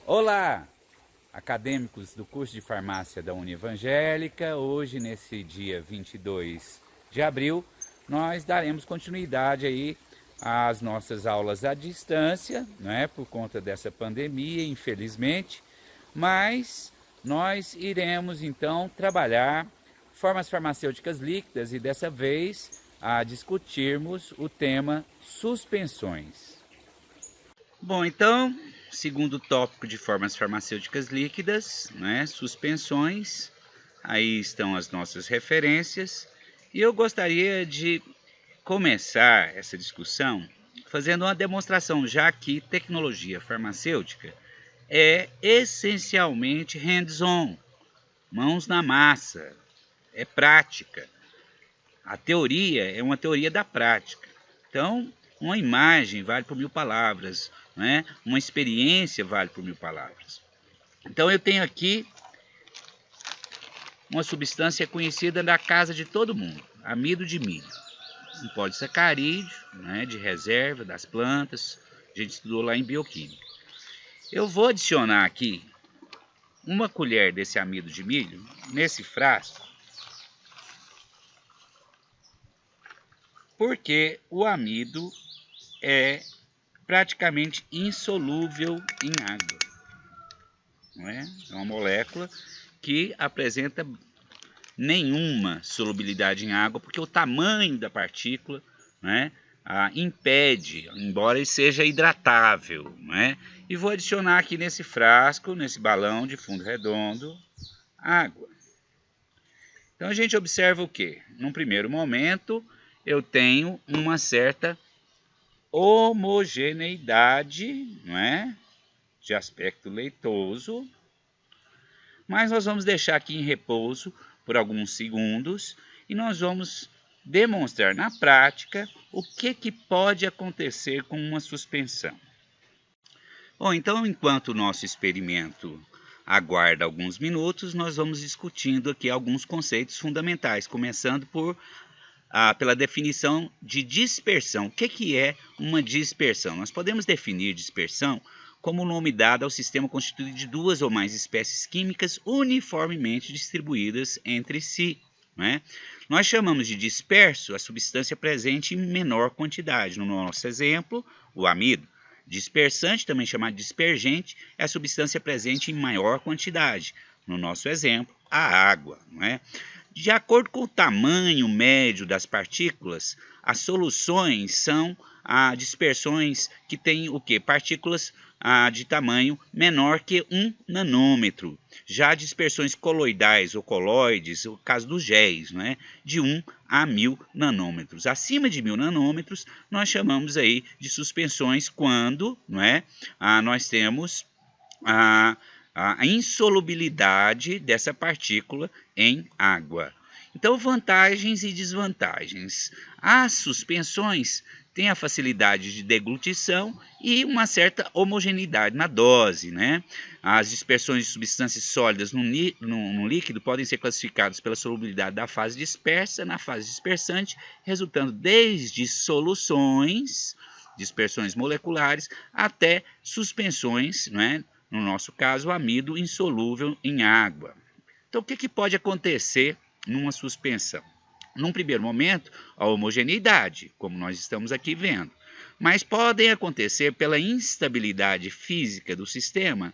Olá, acadêmicos do curso de farmácia da Univangélica. Hoje, nesse dia 22 de abril, nós daremos continuidade aí às nossas aulas à distância, né, por conta dessa pandemia, infelizmente, mas nós iremos então trabalhar formas farmacêuticas líquidas e dessa vez a discutirmos o tema suspensões. Bom, então, segundo tópico de formas farmacêuticas líquidas, né, suspensões, aí estão as nossas referências, e eu gostaria de começar essa discussão fazendo uma demonstração, já que tecnologia farmacêutica é essencialmente hands-on, mãos na massa, é prática. A teoria é uma teoria da prática. Então, uma imagem vale por 1000 palavras, né? Uma experiência vale por 1000 palavras. Então, eu tenho aqui uma substância conhecida da casa de todo mundo, amido de milho. Um polissacarídeo, né, de reserva das plantas, a gente estudou lá em bioquímica. Eu vou adicionar aqui uma colher desse amido de milho nesse frasco, porque o amido é praticamente insolúvel em água. Não é? É uma molécula que apresenta nenhuma solubilidade em água, porque o tamanho da partícula, né, impede, embora ele seja hidratável. Né? E vou adicionar aqui nesse frasco, nesse balão de fundo redondo, água. Então a gente observa o quê? Num primeiro momento, eu tenho uma certa homogeneidade, não é? De aspecto leitoso, mas nós vamos deixar aqui em repouso por alguns segundos e nós vamos demonstrar na prática o que pode acontecer com uma suspensão. Bom, então enquanto o nosso experimento aguarda alguns minutos, nós vamos discutindo aqui alguns conceitos fundamentais, começando pela definição de dispersão. O que é uma dispersão? Nós podemos definir dispersão como o nome dado ao sistema constituído de duas ou mais espécies químicas uniformemente distribuídas entre si. Né? Nós chamamos de disperso a substância presente em menor quantidade. No nosso exemplo, o amido. Dispersante, também chamado de dispergente, é a substância presente em maior quantidade. No nosso exemplo, a água. Não é? De acordo com o tamanho médio das partículas, as soluções são dispersões que têm o quê? Partículas de tamanho menor que 1 nanômetro. Já dispersões coloidais ou coloides, o caso dos géis, né? De 1 a 1000 nanômetros. Acima de 1000 nanômetros, nós chamamos aí de suspensões quando, não é? Nós temos a insolubilidade dessa partícula em água. Então, vantagens e desvantagens. As suspensões têm a facilidade de deglutição e uma certa homogeneidade na dose. Né? As dispersões de substâncias sólidas no líquido podem ser classificadas pela solubilidade da fase dispersa na fase dispersante, resultando desde soluções, dispersões moleculares, até suspensões, né? No nosso caso, o amido insolúvel em água. Então, o que pode acontecer numa suspensão? Num primeiro momento, a homogeneidade, como nós estamos aqui vendo. Mas podem acontecer, pela instabilidade física do sistema,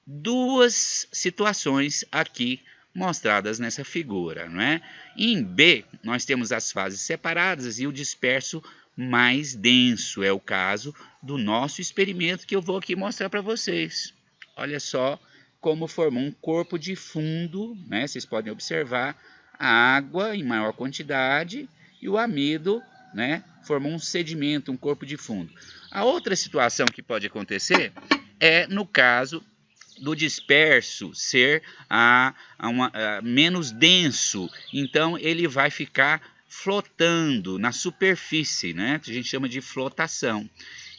duas situações aqui mostradas nessa figura. Não é? Em B, nós temos as fases separadas e o disperso mais denso. É o caso do nosso experimento que eu vou aqui mostrar para vocês. Olha só como formou um corpo de fundo, né? Vocês podem observar a água em maior quantidade e o amido, né? Formou um sedimento, um corpo de fundo. A outra situação que pode acontecer é no caso do disperso ser menos denso, então ele vai ficar flotando na superfície, né? Que a gente chama de flotação.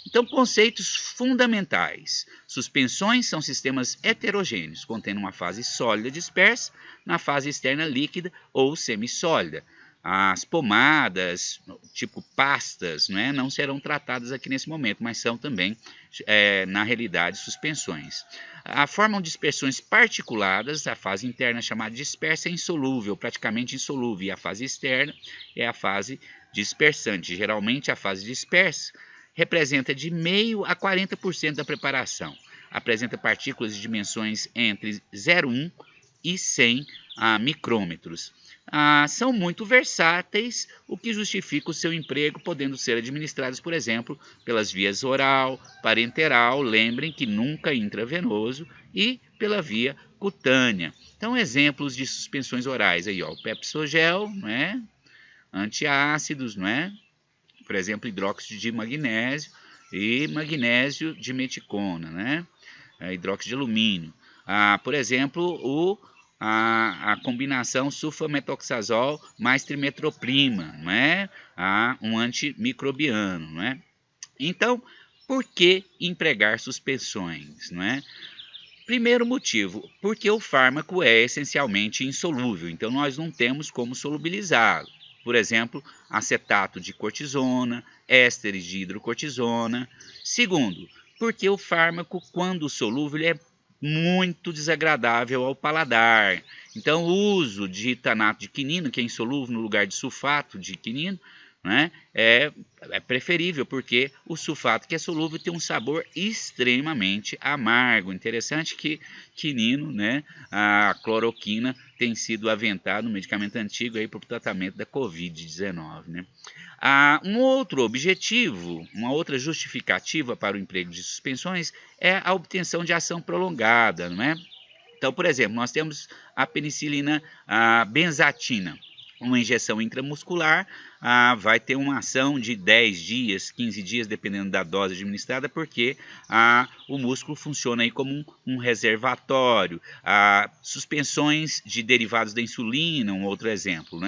Então, conceitos fundamentais. Suspensões são sistemas heterogêneos, contendo uma fase sólida dispersa na fase externa líquida ou semissólida. As pomadas, tipo pastas, não serão tratadas aqui nesse momento, mas são também, na realidade, suspensões. Formam dispersões particuladas, a fase interna é chamada dispersa é insolúvel, praticamente insolúvel, e a fase externa é a fase dispersante. Geralmente a fase dispersa representa de meio a 40% da preparação. Apresenta partículas de dimensões entre 0,1 e 100 micrômetros. São muito versáteis, o que justifica o seu emprego, podendo ser administrados, por exemplo, pelas vias oral, parenteral, lembrem que nunca intravenoso, e pela via cutânea. Então, exemplos de suspensões orais aí, ó, o Pepsogel, antiácidos, por exemplo, hidróxido de magnésio e magnésio de meticona, hidróxido de alumínio. Por exemplo, a combinação sulfametoxazol mais trimetroprima, um antimicrobiano, Então, por que empregar suspensões, Primeiro motivo, porque o fármaco é essencialmente insolúvel, então nós não temos como solubilizá-lo. Por exemplo, acetato de cortisona, ésteres de hidrocortisona. Segundo, porque o fármaco, quando solúvel, é muito desagradável ao paladar. Então, o uso de itanato de quinino, que é insolúvel, no lugar de sulfato de quinino, é preferível, porque o sulfato que é solúvel tem um sabor extremamente amargo. Interessante que quinino, a cloroquina, tem sido aventado, um medicamento antigo para o tratamento da Covid-19. Um outro objetivo, uma outra justificativa para o emprego de suspensões é a obtenção de ação prolongada. Então, por exemplo, nós temos a penicilina benzatina. Uma injeção intramuscular vai ter uma ação de 10 dias, 15 dias, dependendo da dose administrada, porque o músculo funciona aí como um reservatório. Suspensões de derivados da insulina, um outro exemplo.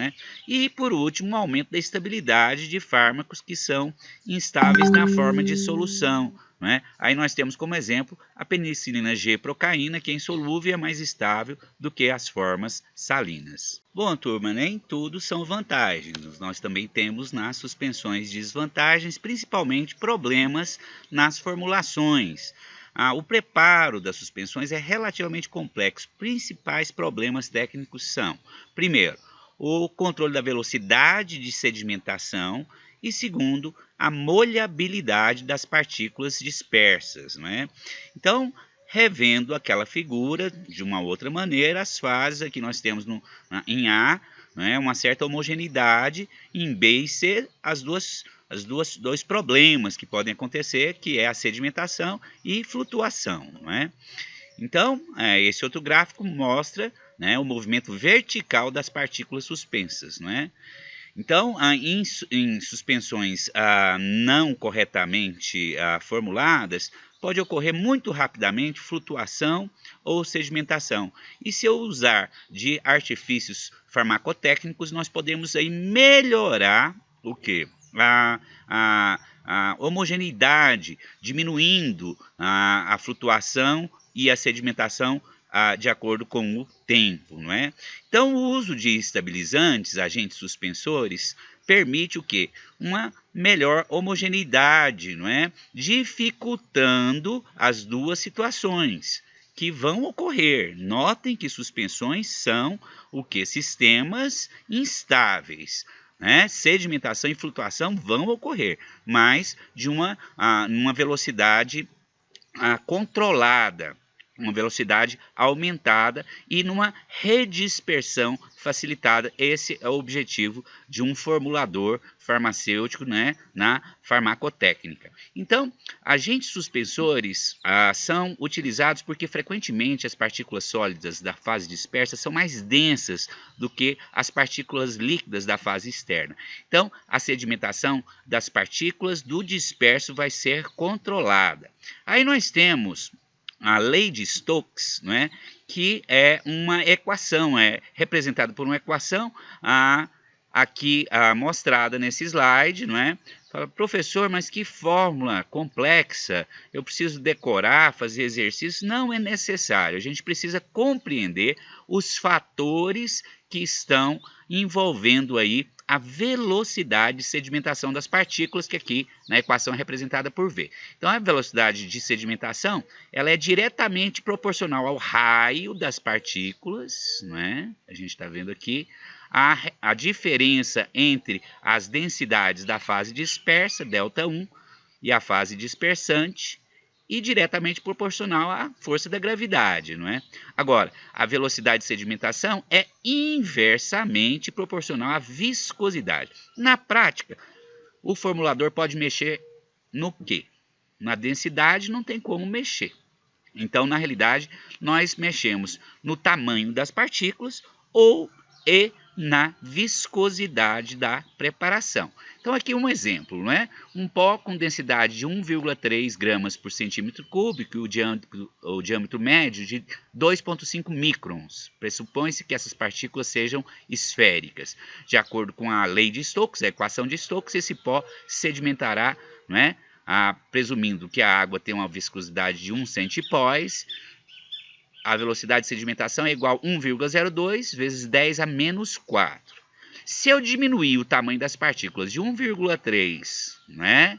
E, por último, um aumento da estabilidade de fármacos que são instáveis na forma de solução. Aí nós temos como exemplo a penicilina G-procaína, que é insolúvel e é mais estável do que as formas salinas. Bom, turma, nem tudo são vantagens. Nós também temos nas suspensões desvantagens, principalmente problemas nas formulações. O preparo das suspensões é relativamente complexo. Principais problemas técnicos são, primeiro, o controle da velocidade de sedimentação, e segundo, a molhabilidade das partículas dispersas. Então, revendo aquela figura de uma outra maneira, as fases aqui nós temos em A, uma certa homogeneidade, em B e C, dois problemas que podem acontecer, que é a sedimentação e flutuação. Então, esse outro gráfico mostra o movimento vertical das partículas suspensas. Então, em suspensões não corretamente formuladas, pode ocorrer muito rapidamente flutuação ou sedimentação. E se eu usar de artifícios farmacotécnicos, nós podemos aí melhorar o quê? A homogeneidade, diminuindo a flutuação e a sedimentação de acordo com o tempo. Então, o uso de estabilizantes, agentes suspensores, permite o quê? Uma melhor homogeneidade, dificultando as duas situações que vão ocorrer. Notem que suspensões são o quê? Sistemas instáveis. Sedimentação e flutuação vão ocorrer, mas de uma velocidade controlada, uma velocidade aumentada e numa redispersão facilitada. Esse é o objetivo de um formulador farmacêutico, na farmacotécnica. Então, agentes suspensores são utilizados porque frequentemente as partículas sólidas da fase dispersa são mais densas do que as partículas líquidas da fase externa. Então, a sedimentação das partículas do disperso vai ser controlada. Aí nós temos a lei de Stokes, que é uma equação, é representada por uma equação aqui mostrada nesse slide. Fala, professor, mas que fórmula complexa, eu preciso decorar, fazer exercícios? Não é necessário, a gente precisa compreender os fatores que estão envolvendo aí a velocidade de sedimentação das partículas, que aqui na equação é representada por V. Então, a velocidade de sedimentação ela é diretamente proporcional ao raio das partículas, não é? A gente está vendo aqui a diferença entre as densidades da fase dispersa, ΔI, e a fase dispersante, e diretamente proporcional à força da gravidade, não é? Agora, a velocidade de sedimentação é inversamente proporcional à viscosidade. Na prática, o formulador pode mexer no quê? Na densidade não tem como mexer. Então, na realidade, nós mexemos no tamanho das partículas e na viscosidade da preparação. Então, aqui um exemplo, não é? Um pó com densidade de 1,3 gramas por centímetro cúbico e o diâmetro médio de 2,5 microns. Pressupõe-se que essas partículas sejam esféricas. De acordo com a lei de Stokes, a equação de Stokes, esse pó sedimentará, não é? Presumindo que a água tem uma viscosidade de 1 centipós, a velocidade de sedimentação é igual a 1,02 vezes 10 a menos 4. Se eu diminuir o tamanho das partículas de 1,3, né?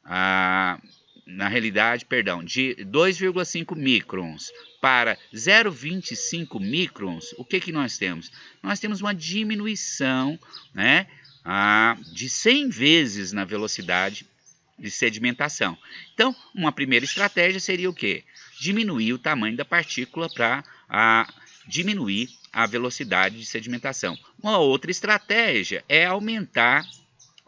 Na realidade, perdão, de 2,5 microns para 0,25 microns, o que nós temos? Nós temos uma diminuição, né? De 100 vezes na velocidade de sedimentação. Então, uma primeira estratégia seria o quê? Diminuir o tamanho da partícula para diminuir a velocidade de sedimentação. Uma outra estratégia é aumentar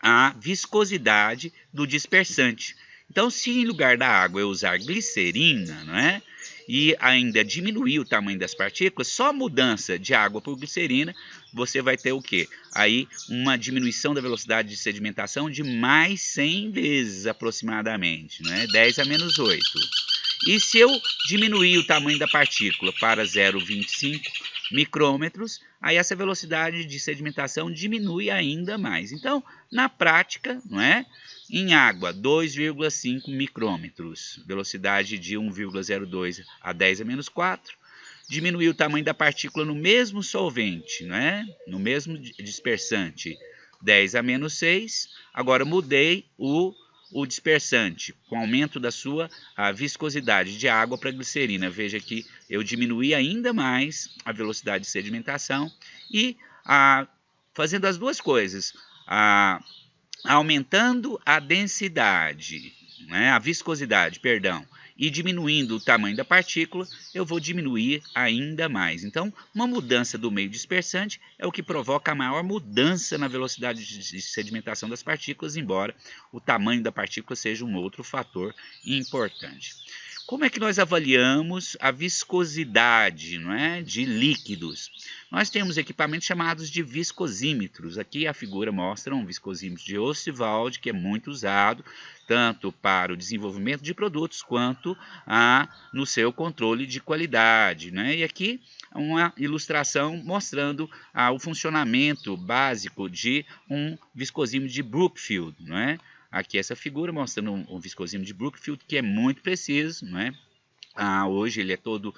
a viscosidade do dispersante. Então, se em lugar da água eu usar glicerina, não é? E ainda diminuir o tamanho das partículas, só a mudança de água por glicerina, você vai ter o quê? Aí uma diminuição da velocidade de sedimentação de mais 100 vezes aproximadamente, né? 10 a menos 8. E se eu diminuir o tamanho da partícula para 0,25 micrômetros, aí essa velocidade de sedimentação diminui ainda mais. Então, na prática, não é? Em água, 2,5 micrômetros, velocidade de 1,02 a 10 a menos 4. Diminuir o tamanho da partícula no mesmo solvente, né? No mesmo dispersante, 10 a menos 6. Agora mudei o dispersante, com aumento da sua viscosidade de água para glicerina. Veja que eu diminuí ainda mais a velocidade de sedimentação e fazendo as duas coisas, aumentando a densidade, né, a viscosidade, perdão, e diminuindo o tamanho da partícula, eu vou diminuir ainda mais. Então, uma mudança do meio dispersante é o que provoca a maior mudança na velocidade de sedimentação das partículas, embora o tamanho da partícula seja um outro fator importante. Como é que nós avaliamos a viscosidade, não é, de líquidos? Nós temos equipamentos chamados de viscosímetros. Aqui a figura mostra um viscosímetro de Ostwald, que é muito usado, tanto para o desenvolvimento de produtos, quanto no seu controle de qualidade, né? E aqui uma ilustração mostrando o funcionamento básico de um viscosímetro de Brookfield, não é? Aqui essa figura mostrando um viscosímetro de Brookfield que é muito preciso, não é? Hoje ele é todo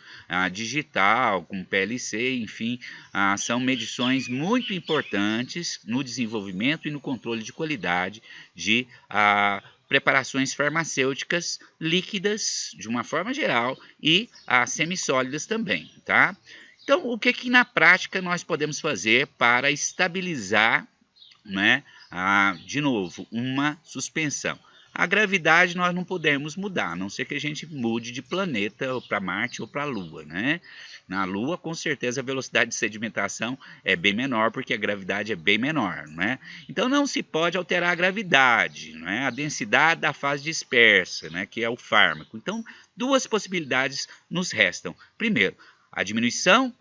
digital, com PLC, enfim, são medições muito importantes no desenvolvimento e no controle de qualidade de preparações farmacêuticas líquidas, de uma forma geral, e semissólidas também, tá? Então, o que na prática nós podemos fazer para estabilizar, né, de novo, uma suspensão? A gravidade nós não podemos mudar, a não ser que a gente mude de planeta para Marte ou para a Lua, né? Na Lua, com certeza, a velocidade de sedimentação é bem menor, porque a gravidade é bem menor, né? Então, não se pode alterar a gravidade, né? A densidade da fase dispersa, né? Que é o fármaco. Então, duas possibilidades nos restam. Primeiro, a diminuição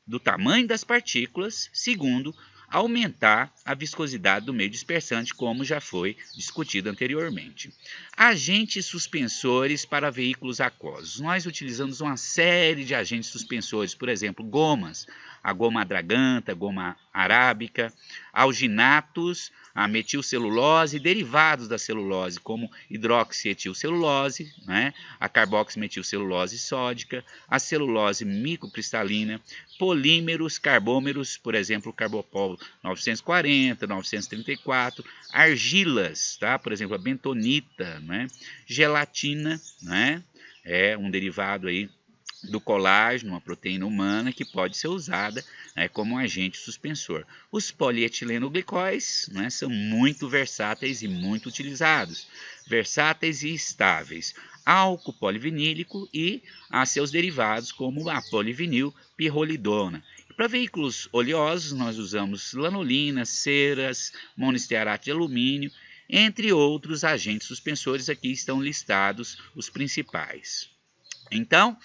do tamanho das partículas. Segundo, aumentar a viscosidade do meio dispersante, como já foi discutido anteriormente. Agentes suspensores para veículos aquosos. Nós utilizamos uma série de agentes suspensores, por exemplo, gomas, a goma adraganta, a goma arábica, alginatos, a metilcelulose e derivados da celulose, como hidroxietilcelulose, né, a carboximetilcelulose sódica, a celulose microcristalina, polímeros, carbômeros, por exemplo, o Carbopol 940, 934, argilas, tá? Por exemplo, a bentonita, né, gelatina, né, é um derivado aí do colágeno, uma proteína humana que pode ser usada, né, como um agente suspensor. Os polietilenglicóis, né, são muito versáteis e muito utilizados, versáteis e estáveis. Álcool polivinílico e seus derivados como a polivinilpirrolidona. Para veículos oleosos nós usamos lanolina, ceras, monoestearato de alumínio, entre outros agentes suspensores. Aqui estão listados os principais. Então,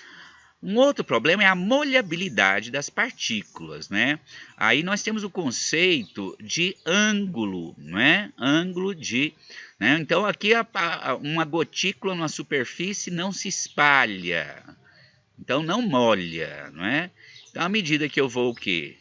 um outro problema é a molhabilidade das partículas, né? Aí nós temos o conceito de ângulo, né? Ângulo de... né? Então aqui uma gotícula na superfície não se espalha, então não molha, não é? Então à medida que eu vou o quê?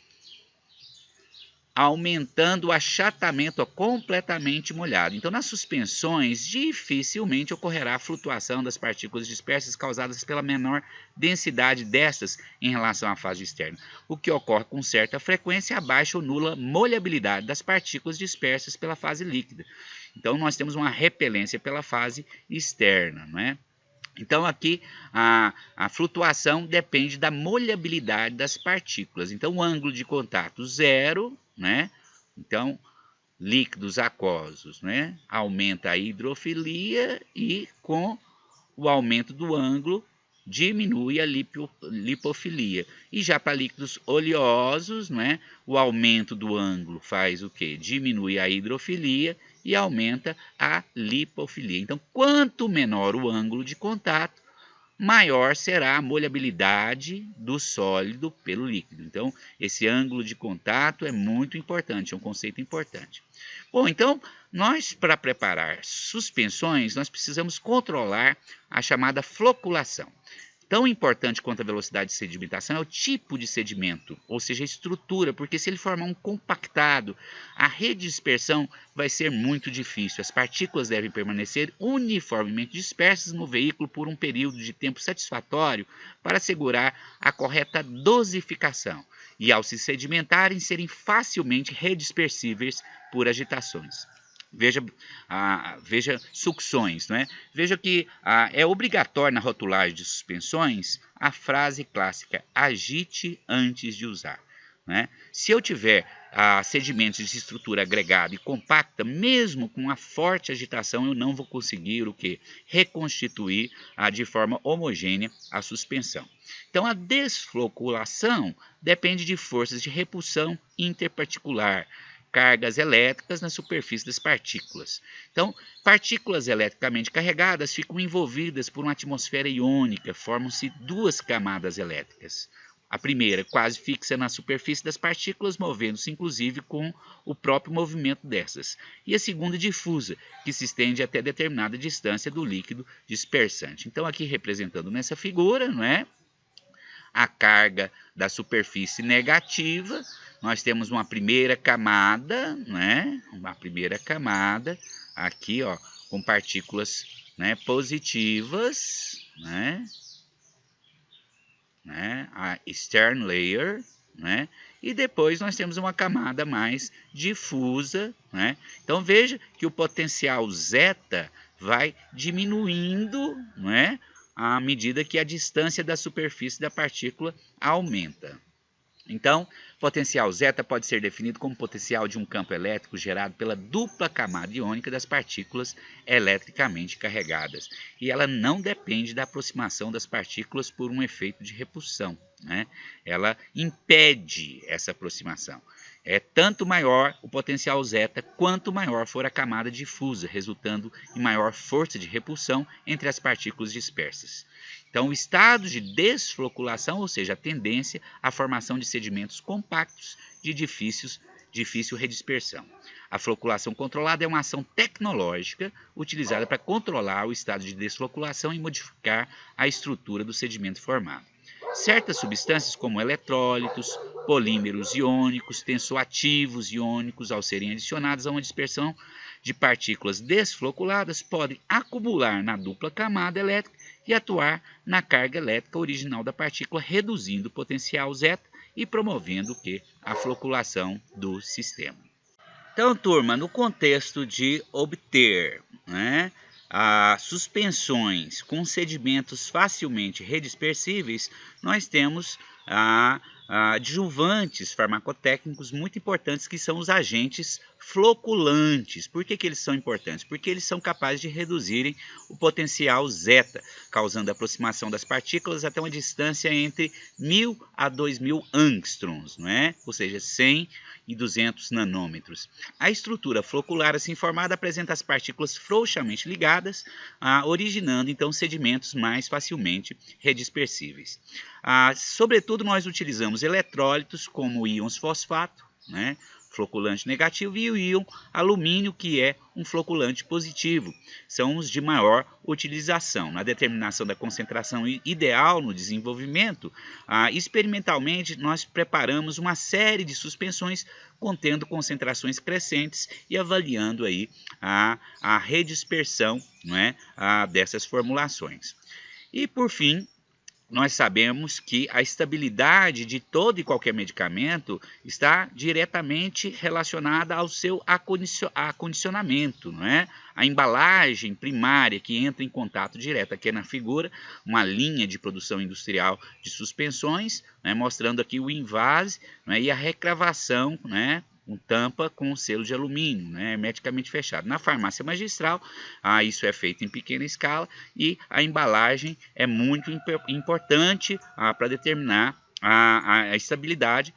Aumentando o achatamento completamente molhado. Então, nas suspensões, dificilmente ocorrerá a flutuação das partículas dispersas causadas pela menor densidade destas em relação à fase externa. O que ocorre com certa frequência é a baixa ou nula molhabilidade das partículas dispersas pela fase líquida. Então, nós temos uma repelência pela fase externa, não é? Então, aqui a flutuação depende da molhabilidade das partículas. Então, o ângulo de contato zero, né? Então, líquidos aquosos, né? Aumenta a hidrofilia e com o aumento do ângulo diminui a lipofilia. E já para líquidos oleosos, né? O aumento do ângulo faz o quê? Diminui a hidrofilia e aumenta a lipofilia. Então, quanto menor o ângulo de contato, maior será a molhabilidade do sólido pelo líquido. Então, esse ângulo de contato é muito importante, é um conceito importante. Bom, então, nós, para preparar suspensões, nós precisamos controlar a chamada floculação. Tão importante quanto a velocidade de sedimentação é o tipo de sedimento, ou seja, a estrutura, porque se ele formar um compactado, a redispersão vai ser muito difícil. As partículas devem permanecer uniformemente dispersas no veículo por um período de tempo satisfatório para assegurar a correta dosificação e, ao se sedimentarem, serem facilmente redispersíveis por agitações. Veja sucções, né? Veja que é obrigatório na rotulagem de suspensões a frase clássica: agite antes de usar, né? Se eu tiver sedimentos de estrutura agregada e compacta, mesmo com uma forte agitação, eu não vou conseguir o quê? Reconstituir de forma homogênea a suspensão. Então, a desfloculação depende de forças de repulsão interparticular, cargas elétricas na superfície das partículas. Então, partículas eletricamente carregadas ficam envolvidas por uma atmosfera iônica, formam-se duas camadas elétricas. A primeira quase fixa na superfície das partículas, movendo-se inclusive com o próprio movimento dessas. E a segunda difusa, que se estende até determinada distância do líquido dispersante. Então, aqui representando nessa figura, não é? A carga da superfície negativa, nós temos uma primeira camada, né? Uma primeira camada aqui, ó, com partículas, né, positivas, né? A stern layer, né? E depois nós temos uma camada mais difusa, né? Então veja que o potencial zeta vai diminuindo, né, à medida que a distância da superfície da partícula aumenta. Então, potencial zeta pode ser definido como potencial de um campo elétrico gerado pela dupla camada iônica das partículas eletricamente carregadas. E ela não depende da aproximação das partículas por um efeito de repulsão, né? Ela impede essa aproximação. É tanto maior o potencial zeta, quanto maior for a camada difusa, resultando em maior força de repulsão entre as partículas dispersas. Então, o estado de desfloculação, ou seja, a tendência à formação de sedimentos compactos de difícil redispersão. A floculação controlada é uma ação tecnológica utilizada para controlar o estado de desfloculação e modificar a estrutura do sedimento formado. Certas substâncias, como eletrólitos, polímeros iônicos, tensoativos iônicos, ao serem adicionados a uma dispersão de partículas desfloculadas, podem acumular na dupla camada elétrica e atuar na carga elétrica original da partícula, reduzindo o potencial zeta e promovendo a floculação do sistema. Então, turma, no contexto de obter, né, suspensões com sedimentos facilmente redispersíveis, nós temos adjuvantes farmacotécnicos muito importantes, que são os agentes floculantes. Por que eles são importantes? Porque eles são capazes de reduzirem o potencial zeta, causando a aproximação das partículas até uma distância entre 1000 a 2000 angstroms, não é? Ou seja, 100 e 200 nanômetros. A estrutura flocular assim formada apresenta as partículas frouxamente ligadas, originando então sedimentos mais facilmente redispersíveis. Sobretudo nós utilizamos eletrólitos como íons fosfato, né, floculante negativo, e o íon alumínio, que é um floculante positivo. São os de maior utilização. Na determinação da concentração ideal no desenvolvimento, experimentalmente nós preparamos uma série de suspensões contendo concentrações crescentes e avaliando aí a redispersão, não é, dessas formulações. E por fim, nós sabemos que a estabilidade de todo e qualquer medicamento está diretamente relacionada ao seu acondicionamento, não é? A embalagem primária que entra em contato direto, aqui na figura, uma linha de produção industrial de suspensões, né, mostrando aqui o invase, né, e a recravação, né, com tampa com selo de alumínio, né, hermeticamente fechado. Na farmácia magistral, isso é feito em pequena escala e a embalagem é muito importante para determinar a estabilidade,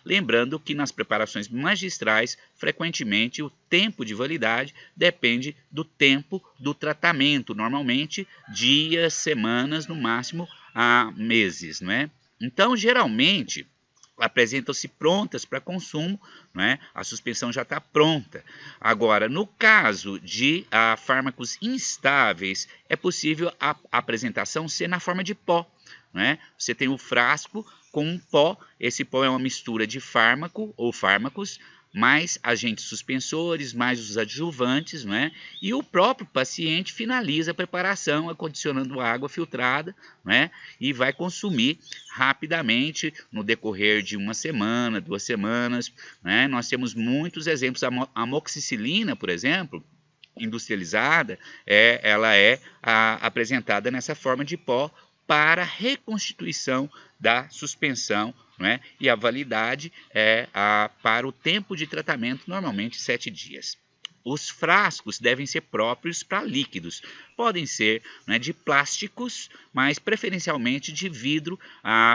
lembrando que nas preparações magistrais, frequentemente o tempo de validade depende do tempo do tratamento, normalmente dias, semanas, no máximo meses, não é? Então, geralmente, apresentam-se prontas para consumo, né? A suspensão já está pronta. Agora, no caso de fármacos instáveis, é possível a apresentação ser na forma de pó, né? Você tem o frasco com um pó, esse pó é uma mistura de fármaco ou fármacos, mais agentes suspensores, mais os adjuvantes, né? E o próprio paciente finaliza a preparação acondicionando água filtrada, né? E vai consumir rapidamente no decorrer de uma semana, 2 semanas, né? Nós temos muitos exemplos. A amoxicilina, por exemplo, industrializada, ela é apresentada nessa forma de pó para reconstituição da suspensão, não é? E a validade é para o tempo de tratamento, normalmente 7 dias. Os frascos devem ser próprios para líquidos. Podem ser, né, de plásticos, mas preferencialmente de vidro,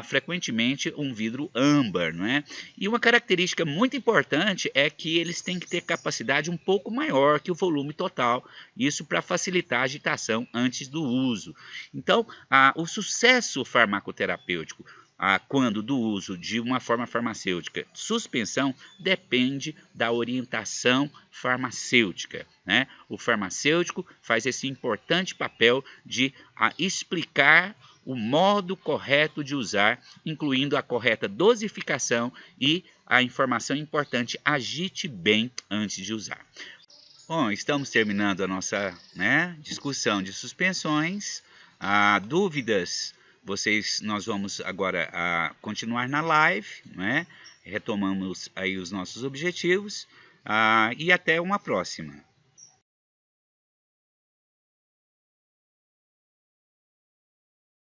frequentemente um vidro âmbar, não é? E uma característica muito importante é que eles têm que ter capacidade um pouco maior que o volume total, isso para facilitar a agitação antes do uso. Então, o sucesso farmacoterapêutico quando do uso de uma forma farmacêutica, suspensão, depende da orientação farmacêutica, né? O farmacêutico faz esse importante papel de explicar o modo correto de usar, incluindo a correta dosificação e a informação importante: agite bem antes de usar. Bom, estamos terminando a nossa, né, discussão de suspensões. Dúvidas? Nós vamos agora continuar na live, né? Retomamos aí os nossos objetivos, e até uma próxima.